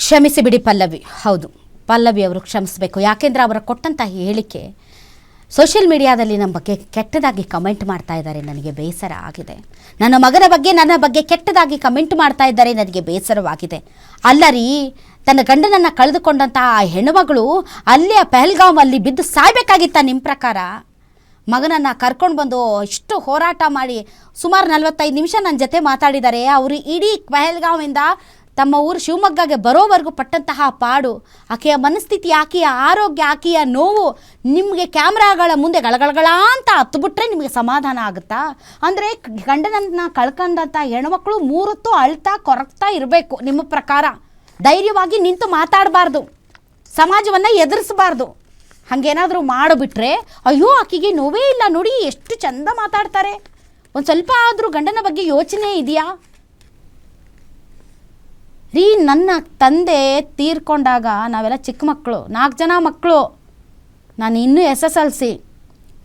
ಕ್ಷಮಿಸಿ ಬಿಡಿ ಪಲ್ಲವಿ. ಹೌದು, ಪಲ್ಲವಿ ಅವರು ಕ್ಷಮಿಸಬೇಕು. ಯಾಕೆಂದರೆ ಅವರ ಕೊಟ್ಟಂಥ ಹೇಳಿಕೆ ಸೋಷಿಯಲ್ ಮೀಡಿಯಾದಲ್ಲಿ ನಮ್ಮ ಬಗ್ಗೆ ಕೆಟ್ಟದಾಗಿ ಕಮೆಂಟ್ ಮಾಡ್ತಾ ಇದ್ದಾರೆ. ನನಗೆ ಬೇಸರ ಆಗಿದೆ. ನನ್ನ ಮಗನ ಬಗ್ಗೆ ನನ್ನ ಬಗ್ಗೆ ಕೆಟ್ಟದಾಗಿ ಕಮೆಂಟ್ ಮಾಡ್ತಾ ಇದ್ದಾರೆ. ನನಗೆ ಬೇಸರವಾಗಿದೆ. ಅಲ್ಲ ರೀ, ತನ್ನ ಗಂಡನನ್ನು ಕಳೆದುಕೊಂಡಂಥ ಆ ಹೆಣ್ಣುಮಗಳು ಅಲ್ಲೇ ಪಹಲ್ಗಾಮ್ ಅಲ್ಲಿ ಬಿದ್ದು ಸಾಯ್ಬೇಕಾಗಿತ್ತ ನಿಮ್ಮ ಪ್ರಕಾರ? ಮಗನನ್ನು ಕರ್ಕೊಂಡು ಬಂದು ಇಷ್ಟು ಹೋರಾಟ ಮಾಡಿ ಸುಮಾರು 45 ನಿಮಿಷ ನನ್ನ ಜೊತೆ ಮಾತಾಡಿದ್ದಾರೆ. ಅವರು ಇಡೀ ಪಹಲ್ಗಾಮಿಂದ ತಮ್ಮ ಊರು ಶಿವಮೊಗ್ಗಗೆ ಬರೋವರೆಗೂ ಪಟ್ಟಂತಹ ಪಾಡು, ಆಕೆಯ ಮನಸ್ಥಿತಿ, ಆಕೆಯ ಆರೋಗ್ಯ, ಆಕೆಯ ನೋವು ನಿಮಗೆ ಕ್ಯಾಮ್ರಾಗಳ ಮುಂದೆ ಗಳಗಳಗಳ ಅಂತ ಹತ್ತುಬಿಟ್ರೆ ನಿಮಗೆ ಸಮಾಧಾನ ಆಗುತ್ತಾ? ಅಂದರೆ ಗಂಡನನ್ನು ಕಳ್ಕೊಂಡಂಥ ಹೆಣ್ಮಕ್ಳು 3 ಹೊತ್ತು ಅಳ್ತಾ ಕೊರಗ್ತಾ ಇರಬೇಕು. ನಿಮ್ಮ ಪ್ರಕಾರ ಧೈರ್ಯವಾಗಿ ನಿಂತು ಮಾತಾಡಬಾರ್ದು, ಸಮಾಜವನ್ನು ಎದುರಿಸಬಾರ್ದು. ಹಾಗೇನಾದರೂ ಮಾಡಿಬಿಟ್ರೆ ಅಯ್ಯೋ ಆಕೆಗೆ ನೋವೇ ಇಲ್ಲ ನೋಡಿ ಎಷ್ಟು ಚಂದ ಮಾತಾಡ್ತಾರೆ. ಒಂದು ಸ್ವಲ್ಪ ಆದರೂ ಗಂಡನ ಬಗ್ಗೆ ಯೋಚನೆ ಇದೆಯಾ ರೀ? ನನ್ನ ತಂದೆ ತೀರ್ಕೊಂಡಾಗ ನಾವೆಲ್ಲ ಚಿಕ್ಕ ಮಕ್ಕಳು, 4 ಜನ ಮಕ್ಕಳು. ನಾನು ಇನ್ನೂ SSLC.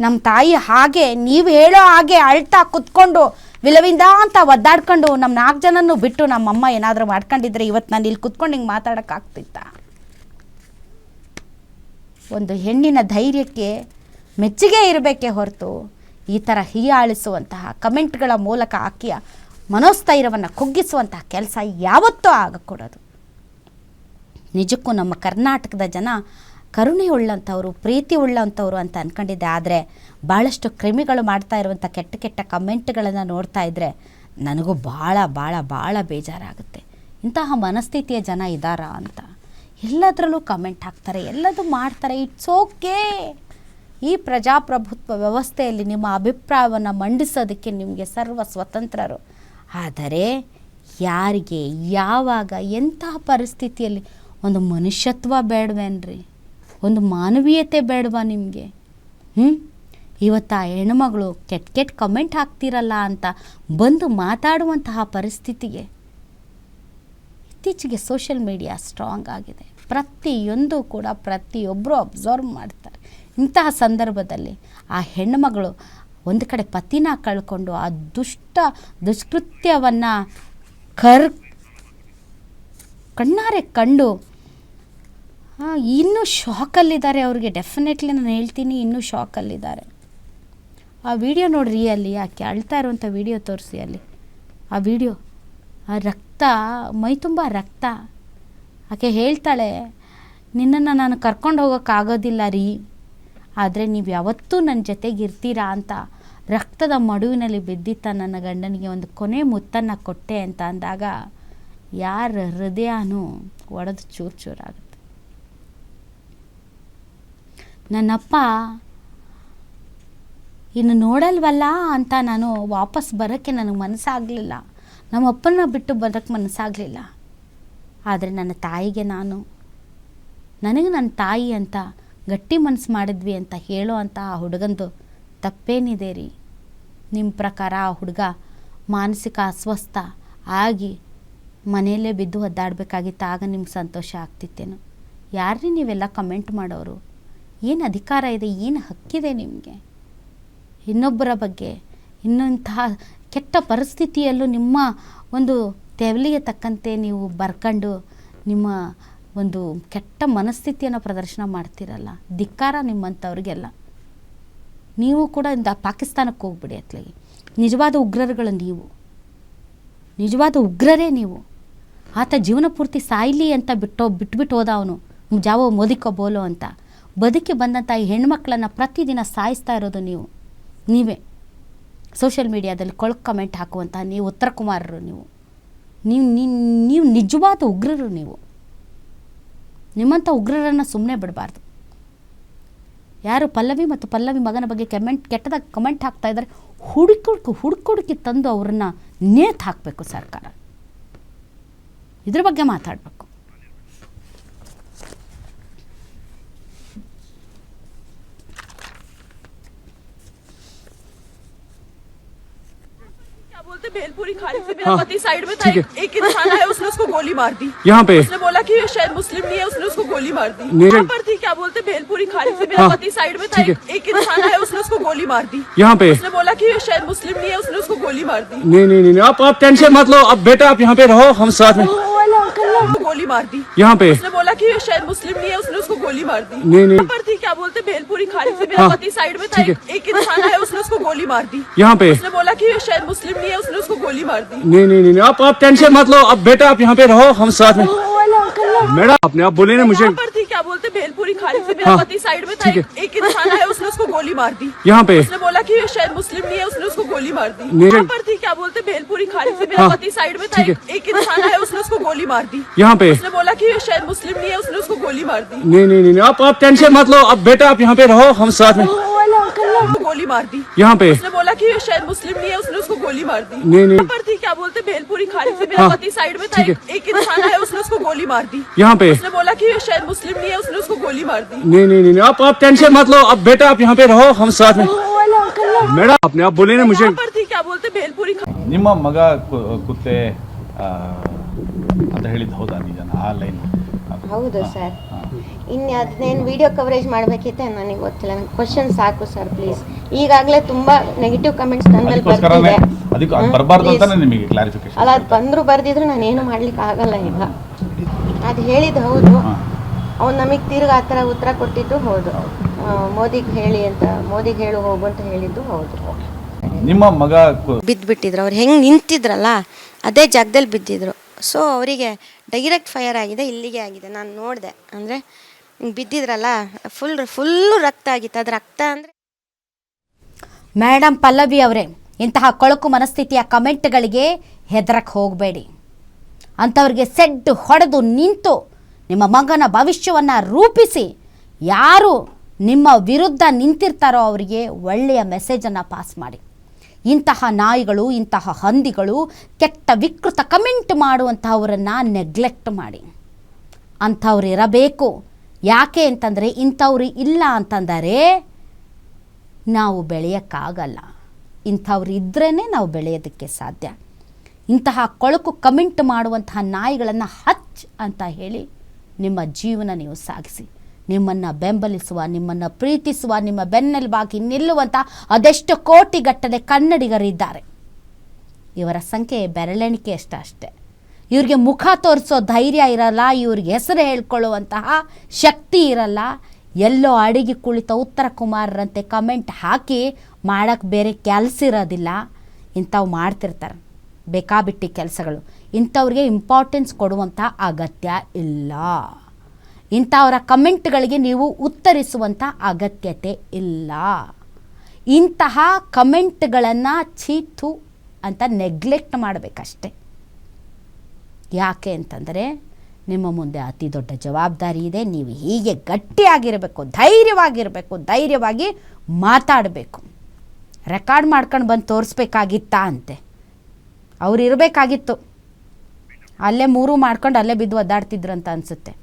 ನಮ್ಮ ತಾಯಿ ಹಾಗೆ ನೀವು ಹೇಳೋ ಹಾಗೆ ಅಳ್ತಾ ಕುತ್ಕೊಂಡು ವಿಲವಿಂದ ಅಂತ ಒದ್ದಾಡ್ಕೊಂಡು ನಮ್ಮ 4 ಜನನೂ ಬಿಟ್ಟು ನಮ್ಮಮ್ಮ ಏನಾದರೂ ಮಾಡ್ಕೊಂಡಿದ್ರೆ ಇವತ್ತು ನಾನು ಇಲ್ಲಿ ಕುತ್ಕೊಂಡು ಹಿಂಗೆ ಮಾತಾಡೋಕ್ಕಾಗ್ತಿತ್ತ? ಒಂದು ಹೆಣ್ಣಿನ ಧೈರ್ಯಕ್ಕೆ ಮೆಚ್ಚುಗೆ ಇರಬೇಕೇ ಹೊರತು ಈ ಥರ ಹೀಯಾಳಿಸುವಂತಹ ಕಮೆಂಟ್ಗಳ ಮೂಲಕ ಆಕೆಯ ಮನೋಸ್ಥೈರ್ಯವನ್ನು ಕುಗ್ಗಿಸುವಂತಹ ಕೆಲಸ ಯಾವತ್ತೂ ಆಗಕೂಡದು. ನಿಜಕ್ಕೂ ನಮ್ಮ ಕರ್ನಾಟಕದ ಜನ ಕರುಣೆ ಉಳ್ಳಂಥವ್ರು, ಪ್ರೀತಿ ಉಳ್ಳಂಥವ್ರು ಅಂತ ಅಂದ್ಕೊಂಡಿದ್ದೆ. ಆದರೆ ಭಾಳಷ್ಟು ಕ್ರಿಮಿಗಳು ಮಾಡ್ತಾ ಇರುವಂಥ ಕೆಟ್ಟ ಕೆಟ್ಟ ಕಮೆಂಟ್ಗಳನ್ನು ನೋಡ್ತಾ ಇದ್ದರೆ ನನಗೂ ಭಾಳ ಭಾಳ ಭಾಳ ಬೇಜಾರಾಗುತ್ತೆ. ಇಂತಹ ಮನಸ್ಥಿತಿಯ ಜನ ಇದ್ದಾರಾ ಅಂತ. ಎಲ್ಲದರಲ್ಲೂ ಕಮೆಂಟ್ ಹಾಕ್ತಾರೆ, ಎಲ್ಲದೂ ಮಾಡ್ತಾರೆ. It's okay. ಈ ಪ್ರಜಾಪ್ರಭುತ್ವ ವ್ಯವಸ್ಥೆಯಲ್ಲಿ ನಿಮ್ಮ ಅಭಿಪ್ರಾಯವನ್ನು ಮಂಡಿಸೋದಕ್ಕೆ ನಿಮಗೆ ಸರ್ವ ಸ್ವತಂತ್ರರು. ಆದರೆ ಯಾರಿಗೆ ಯಾವಾಗ ಎಂತಹ ಪರಿಸ್ಥಿತಿಯಲ್ಲಿ ಒಂದು ಮನುಷ್ಯತ್ವ ಬೇಡವೇನ್ರಿ? ಒಂದು ಮಾನವೀಯತೆ ಬೇಡವಾ ನಿಮಗೆ? ಇವತ್ತು ಆ ಹೆಣ್ಮಗಳು ಕೆಟ್ಟ ಕಮೆಂಟ್ ಹಾಕ್ತಿರಲ್ಲ ಅಂತ ಬಂದು ಮಾತಾಡುವಂತಹ ಪರಿಸ್ಥಿತಿಗೆ ಇತ್ತೀಚೆಗೆ ಸೋಷಿಯಲ್ ಮೀಡಿಯಾ ಸ್ಟ್ರಾಂಗ್ ಆಗಿದೆ. ಪ್ರತಿಯೊಂದು ಕೂಡ ಪ್ರತಿಯೊಬ್ಬರು ಅಬ್ಸರ್ವ್ ಮಾಡ್ತಾರೆ. ಇಂತಹ ಸಂದರ್ಭದಲ್ಲಿ ಆ ಹೆಣ್ಣುಮಗಳು ಒಂದು ಕಡೆ ಪತಿನ ಕಳ್ಕೊಂಡು ಆ ದುಷ್ಕೃತ್ಯವನ್ನು ಕಣ್ಣಾರೆ ಕಂಡು ಇನ್ನೂ ಶಾಕಲ್ಲಿದ್ದಾರೆ. ಅವ್ರಿಗೆ ಡೆಫಿನೆಟ್ಲಿ ನಾನು ಹೇಳ್ತೀನಿ, ಇನ್ನೂ ಶಾಕಲ್ಲಿದ್ದಾರೆ. ಆ ವಿಡಿಯೋ ನೋಡ್ರಿ, ಅಲ್ಲಿ ಆಕೆ ಅಳ್ತಾ ಇರುವಂಥ ವಿಡಿಯೋ ತೋರಿಸಿ. ಅಲ್ಲಿ ಆ ವಿಡಿಯೋ, ಆ ರಕ್ತ, ಮೈ ತುಂಬ ರಕ್ತ. ಆಕೆ ಹೇಳ್ತಾಳೆ, ನಿನ್ನನ್ನು ನಾನು ಕರ್ಕೊಂಡು ಹೋಗೋಕ್ಕಾಗೋದಿಲ್ಲ ರೀ, ಆದರೆ ನೀವು ಯಾವತ್ತೂ ನನ್ನ ಜೊತೆಗಿರ್ತೀರಾ ಅಂತ ರಕ್ತದ ಮಡುವಿನಲ್ಲಿ ಬಿದ್ದಿತ್ತ ನನ್ನ ಗಂಡನಿಗೆ ಒಂದು ಕೊನೆ ಮುತ್ತನ್ನು ಕೊಟ್ಟೆ ಅಂತ ಅಂದಾಗ ಯಾರ ಹೃದಯನೂ ಒಡೆದು ಚೂರು ಚೂರಾಗುತ್ತೆ. ನನ್ನಪ್ಪ ಇನ್ನು ನೋಡಲ್ವಲ್ಲ ಅಂತ ನಾನು ವಾಪಸ್ ಬರೋಕ್ಕೆ ನನಗೆ ಮನಸ್ಸಾಗಲಿಲ್ಲ. ನಮ್ಮ ಅಪ್ಪನ ಬಿಟ್ಟು ಬರೋಕ್ಕೆ ಮನಸ್ಸಾಗಲಿಲ್ಲ. ಆದರೆ ನನ್ನ ತಾಯಿಗೆ ನನಗೆ ನನ್ನ ತಾಯಿ ಅಂತ ಗಟ್ಟಿ ಮನಸ್ಸು ಮಾಡಿದ್ವಿ ಅಂತ ಹೇಳೋ ಅಂತ ಆ ಹುಡುಗಂದು ತಪ್ಪೇನಿದೆ ರೀ? ನಿಮ್ಮ ಪ್ರಕಾರ ಆ ಹುಡುಗ ಮಾನಸಿಕ ಅಸ್ವಸ್ಥ ಆಗಿ ಮನೆಯಲ್ಲೇ ಬಿದ್ದು ಒದ್ದಾಡಬೇಕಾಗಿತ್ತು, ಆಗ ನಿಮ್ಗೆ ಸಂತೋಷ ಆಗ್ತಿತ್ತೇನೋ? ಯಾರ್ರೀ ನೀವೆಲ್ಲ ಕಮೆಂಟ್ ಮಾಡೋರು? ಏನು ಅಧಿಕಾರ ಇದೆ, ಏನು ಹಕ್ಕಿದೆ ನಿಮಗೆ? ಇನ್ನೊಬ್ಬರ ಬಗ್ಗೆ ಇನ್ನಂತಹ ಕೆಟ್ಟ ಪರಿಸ್ಥಿತಿಯಲ್ಲೂ ನಿಮ್ಮ ಒಂದು ತೆವಲಿಗೆ ತಕ್ಕಂತೆ ನೀವು ಬರ್ಕೊಂಡು ನಿಮ್ಮ ಒಂದು ಕೆಟ್ಟ ಮನಸ್ಥಿತಿಯನ್ನು ಪ್ರದರ್ಶನ ಮಾಡ್ತಿರಲ್ಲ. ಧಿಕ್ಕಾರ ನಿಮ್ಮಂಥವ್ರಿಗೆಲ್ಲ. ನೀವು ಕೂಡ ಪಾಕಿಸ್ತಾನಕ್ಕೆ ಹೋಗ್ಬಿಡಿ. ಅತ್ಲಾಗಿ ನಿಜವಾದ ಉಗ್ರರುಗಳು ನೀವು, ನಿಜವಾದ ಉಗ್ರರೇ ನೀವು. ಆತ ಜೀವನ ಪೂರ್ತಿ ಸಾಯ್ಲಿ ಅಂತ ಬಿಟ್ಬಿಟ್ಟು ಹೋದ ಅವನು, ಜಾವೋ ಮೋದಿಕೋ ಬೋಲೋ ಅಂತ. ಬದುಕಿ ಬಂದಂಥ ಈ ಹೆಣ್ಮಕ್ಳನ್ನು ಪ್ರತಿದಿನ ಸಾಯಿಸ್ತಾ ಇರೋದು ನೀವೇ. ಸೋಷಿಯಲ್ ಮೀಡಿಯಾದಲ್ಲಿ ಕೊಳಕು ಕಮೆಂಟ್ ಹಾಕುವಂಥ ನೀವು ಉತ್ತರ ಕುಮಾರರು. ನೀವು ನಿಜವಾದ ಉಗ್ರರು. ನಿಮ್ಮಂಥ ಉಗ್ರರನ್ನು ಸುಮ್ಮನೆ ಬಿಡಬಾರ್ದು. ಯಾರು ಪಲ್ಲವಿ ಮತ್ತು ಪಲ್ಲವಿ ಮಗನ ಬಗ್ಗೆ ಕೆಟ್ಟದಾಗಿ ಕಮೆಂಟ್ ಹಾಕ್ತಾ ಇದ್ದಾರೆ, ಹುಡುಕಿ ತಂದು ಅವ್ರನ್ನ ನೇತು ಹಾಕಬೇಕು ಸರ್ಕಾರ. ಇದ್ರ ಬಗ್ಗೆ ಮಾತಾಡಬೇಕು. भेलपुरी खाने से मेरा पति साइड में था, एक इंसान है उसने उसको गोली मार दी। यहाँ पे उसने बोला कि शायद मुस्लिम नहीं है, उसने उसको गोली मार दी। यहाँ पर थी, क्या बोलते, भेलपुरी खाने से मेरा पति साइड में था, एक इंसान है उसने उसको गोली मार दी। यहाँ पे उसने बोला कि शायद मुस्लिम नहीं है, उसने उसको गोली मार दी। नहीं, आप टेंशन मत लो। अब बेटा आप यहाँ पे रहो, हम साथ में गोली मार दी यहाँ पे उसने बोला कि ये शायद मुस्लिम नहीं है, उसने उसको गोली मार दी। नहीं पर थी क्या बोलते भेलपुरी खाने से मेरा हाँ, पति साइड में था, ठीक है। एक इंसान है उसने उसको गोली मार दी। यहाँ पे उसने बोला कि ये शायद मुस्लिम नहीं है, उसने उसको गोली मार दी। नहीं आप टेंशन मत लो। अब बेटा आप यहाँ पे रहो, हम साथ में। मैडम आपने आप बोले ना मुझे। पर थी क्या बोलते भेलपुरी खाने से मेरा हाँ, पति साइड में था, ठीक है। एक इंसान है उसने उसको गोली मार दी। यहाँ पे उसने बोला कि ये शायद मुस्लिम नहीं है, उसने उसको गोली मार दी। नहीं पर थी क्या बोलते भेलपुरी खाने से मेरा हाँ, पति साइड में था, ठीक है। एक इंसान है उसने उसको गोली मार दी। यहाँ पे उसने बोला कि ये शायद मुस्लिम नहीं है, उसने उसको गोली मार दी। नहीं आप टेंशन मत लो। अब बेटा आप यहाँ पे रहो, हम साथ में। गोली मार दी। यहाँ पे उसने बोला कि ये शायद मुस्लिम नहीं है, उसने उसको गोली मार दी। नहीं पर थी क्या बोलते भेलपुरी खाने से मेरा हाँ, पति साइड में था, ठीक है। एक इंसान है उसने उसको गोली मार दी। यहाँ पे उसने बोला कि ये शायद मुस्लिम नहीं है, उसने उसको गोली मार दी। नहीं आप टेंशन मत लो। अब बेटा आप यहाँ पे रहो, हम साथ में। मैडम आपने आप बोले ना मुझे। पर थी क्या बोलते भेलपुरी ನಿಮ್ಮ ಮಗ ಕುತ್ತೆ ಅಂತ ಹೇಳಿದ್ದು ಹೌದಾ ನಿಜನ ಆ ಲೈನ್? ಹೌದು ಸರ್. ಇನ್ನು ಅದನ್ನೇನು ವಿಡಿಯೋ ಕವರೇಜ್ ಮಾಡಬೇಕಿತ್ತೆ ನನಗೆ ಗೊತ್ತಿಲ್ಲ. ನನಗೆ ಕ್ವಶನ್ ಸಾಕು ಸರ್ ಪ್ಲೀಸ್. ಈಗಾಗಲೇ ತುಂಬಾ ನೆಗೆಟಿವ್ ಕಮೆಂಟ್ಸ್ ನನ್ನ ಮೇಲೆ ಬರ್ತಿದೆ. ಅದಕ್ಕೆ ಅದು ಬರಬಾರ್ದು ಅಂತಾನೆ ನಿಮಗೆ ಕ್ಲಾರಿಫಿಕೇಶನ್. ಅಲ್ಲ ಅದು ಬಂದರೂ ಬರ್ದಿದ್ರು ನಾನೇನು ಮಾಡ್ಲಿಕ್ಕೆ ಆಗಲ್ಲ ಈಗ. ಅದು ಹೇಳಿದ್ದು ಹೌದು. ಅವ್ನು ನಮಗೆ ತಿರ್ಗಿ ಆ ಥರ ಉತ್ತರ ಕೊಟ್ಟಿದ್ದು ಹೌದು. ಮೋದಿಗೆ ಹೇಳಿ ಅಂತ, ಮೋದಿಗೆ ಹೇಳು ಹೋಗು ಅಂತ ಹೇಳಿದ್ದು ಹೌದು. ನಿಮ್ಮ ಮಗ ಬಿದ್ದುಬಿಟ್ಟಿದ್ರು. ಅವ್ರು ಹೆಂಗೆ ನಿಂತಿದ್ರಲ್ಲ ಅದೇ ಜಾಗದಲ್ಲಿ ಬಿದ್ದಿದ್ರು. ಸೊ ಅವರಿಗೆ ಡೈರೆಕ್ಟ್ ಫೈರ್ ಆಗಿದೆ, ಇಲ್ಲಿಗೆ ಆಗಿದೆ. ನಾನು ನೋಡಿದೆ. ಅಂದರೆ ಬಿದ್ದಿದ್ರಲ್ಲ ಫುಲ್ಲು ರಕ್ತ ಆಗಿತ್ತು. ಅದು ರಕ್ತ ಅಂದರೆ ಮೇಡಮ್ ಪಲ್ಲವಿ ಅವರೇ, ಇಂತಹ ಕೊಳಕು ಮನಸ್ಥಿತಿಯ ಕಮೆಂಟ್ಗಳಿಗೆ ಹೆದರಕ್ಕೆ ಹೋಗಬೇಡಿ. ಅಂಥವ್ರಿಗೆ ಸೆಡ್ಡು ಹೊಡೆದು ನಿಂತು ನಿಮ್ಮ ಮಗನ ಭವಿಷ್ಯವನ್ನು ರೂಪಿಸಿ ಯಾರು ನಿಮ್ಮ ವಿರುದ್ಧ ನಿಂತಿರ್ತಾರೋ ಅವರಿಗೆ ಒಳ್ಳೆಯ ಮೆಸೇಜನ್ನು ಪಾಸ್ ಮಾಡಿ. ಇಂತಹ ನಾಯಿಗಳು, ಇಂತಹ ಹಂದಿಗಳು, ಕೆಟ್ಟ ವಿಕೃತ ಕಮೆಂಟ್ ಮಾಡುವಂಥವರನ್ನು ನೆಗ್ಲೆಕ್ಟ್ ಮಾಡಿ. ಅಂಥವ್ರು ಇರಬೇಕು. ಯಾಕೆ ಅಂತಂದರೆ ಇಂಥವ್ರು ಇಲ್ಲ ಅಂತಂದರೆ ನಾವು ಬೆಳೆಯೋಕ್ಕಾಗಲ್ಲ. ಇಂಥವ್ರು ಇದ್ರೇ ನಾವು ಬೆಳೆಯೋದಕ್ಕೆ ಸಾಧ್ಯ. ಇಂತಹ ಕೊಳಕು ಕಮೆಂಟ್ ಮಾಡುವಂತಹ ನಾಯಿಗಳನ್ನು ಹಚ್ ಅಂತ ಹೇಳಿ ನಿಮ್ಮ ಜೀವನ ನೀವು ಸಾಗಿಸಿ. ನಿಮ್ಮನ್ನು ಬೆಂಬಲಿಸುವ, ನಿಮ್ಮನ್ನು ಪ್ರೀತಿಸುವ, ನಿಮ್ಮ ಬೆನ್ನೆಲುಬಾಗಿ ನಿಲ್ಲುವಂಥ ಅದೆಷ್ಟು ಕೋಟಿಗಟ್ಟಲೆ ಕನ್ನಡಿಗರಿದ್ದಾರೆ. ಇವರ ಸಂಖ್ಯೆ ಬೆರಳೆಣಿಕೆ ಅಷ್ಟೇ. ಇವ್ರಿಗೆ ಮುಖ ತೋರಿಸೋ ಧೈರ್ಯ ಇರಲ್ಲ, ಇವ್ರಿಗೆ ಹೆಸರು ಹೇಳ್ಕೊಳ್ಳುವಂತಹ ಶಕ್ತಿ ಇರಲ್ಲ. ಎಲ್ಲೋ ಅಡಿಗೆ ಕುಳಿತ ಉತ್ತರ ಕುಮಾರರಂತೆ ಕಮೆಂಟ್ ಹಾಕಿ ಮಾಡೋಕ್ಕೆ ಬೇರೆ ಕೆಲಸ ಇರೋದಿಲ್ಲ. ಇಂಥವು ಮಾಡ್ತಿರ್ತಾರೆ ಬೇಕಾಬಿಟ್ಟಿ ಕೆಲಸಗಳು. ಇಂಥವ್ರಿಗೆ ಇಂಪಾರ್ಟೆನ್ಸ್ ಕೊಡುವಂಥ ಅಗತ್ಯ ಇಲ್ಲ. ಇಂಥವರ ಕಮೆಂಟ್ಗಳಿಗೆ ನೀವು ಉತ್ತರಿಸುವಂಥ ಅಗತ್ಯತೆ ಇಲ್ಲ. ಇಂತಹ ಕಮೆಂಟ್ಗಳನ್ನು ಚೀತು ಅಂತ ನೆಗ್ಲೆಕ್ಟ್ ಮಾಡಬೇಕಷ್ಟೆ. ಯಾಕೆ ಅಂತಂದರೆ ನಿಮ್ಮ ಮುಂದೆ ಅತಿ ದೊಡ್ಡ ಜವಾಬ್ದಾರಿ ಇದೆ. ನೀವು ಹೀಗೆ ಗಟ್ಟಿಯಾಗಿರಬೇಕು, ಧೈರ್ಯವಾಗಿ ಮಾತಾಡಬೇಕು. ರೆಕಾರ್ಡ್ ಮಾಡ್ಕೊಂಡು ಬಂದು ತೋರಿಸ್ಬೇಕಾಗಿತ್ತಾ ಅಂತೆ. ಅವ್ರು ಇರಬೇಕಾಗಿತ್ತು. ಅಲ್ಲೇ ಮೂರು ಮಾಡ್ಕೊಂಡು ಅಲ್ಲೇ ಬಿದ್ದು ಒದ್ದಾಡ್ತಿದ್ರಂತ ಅನಿಸುತ್ತೆ.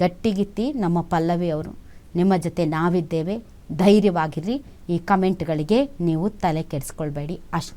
ಗಟ್ಟಿಗಿತ್ತಿ ನಮ್ಮ ಪಲ್ಲವಿ ಅವರು, ನಿಮ್ಮ ಜೊತೆ ನಾವಿದ್ದೇವೆ, ಧೈರ್ಯವಾಗಿರಿ. ಈ ಕಮೆಂಟ್ಗಳಿಗೆ ನೀವು ತಲೆ ಕೆಡಿಸ್ಕೊಳ್ಬೇಡಿ ಅಷ್ಟೇ.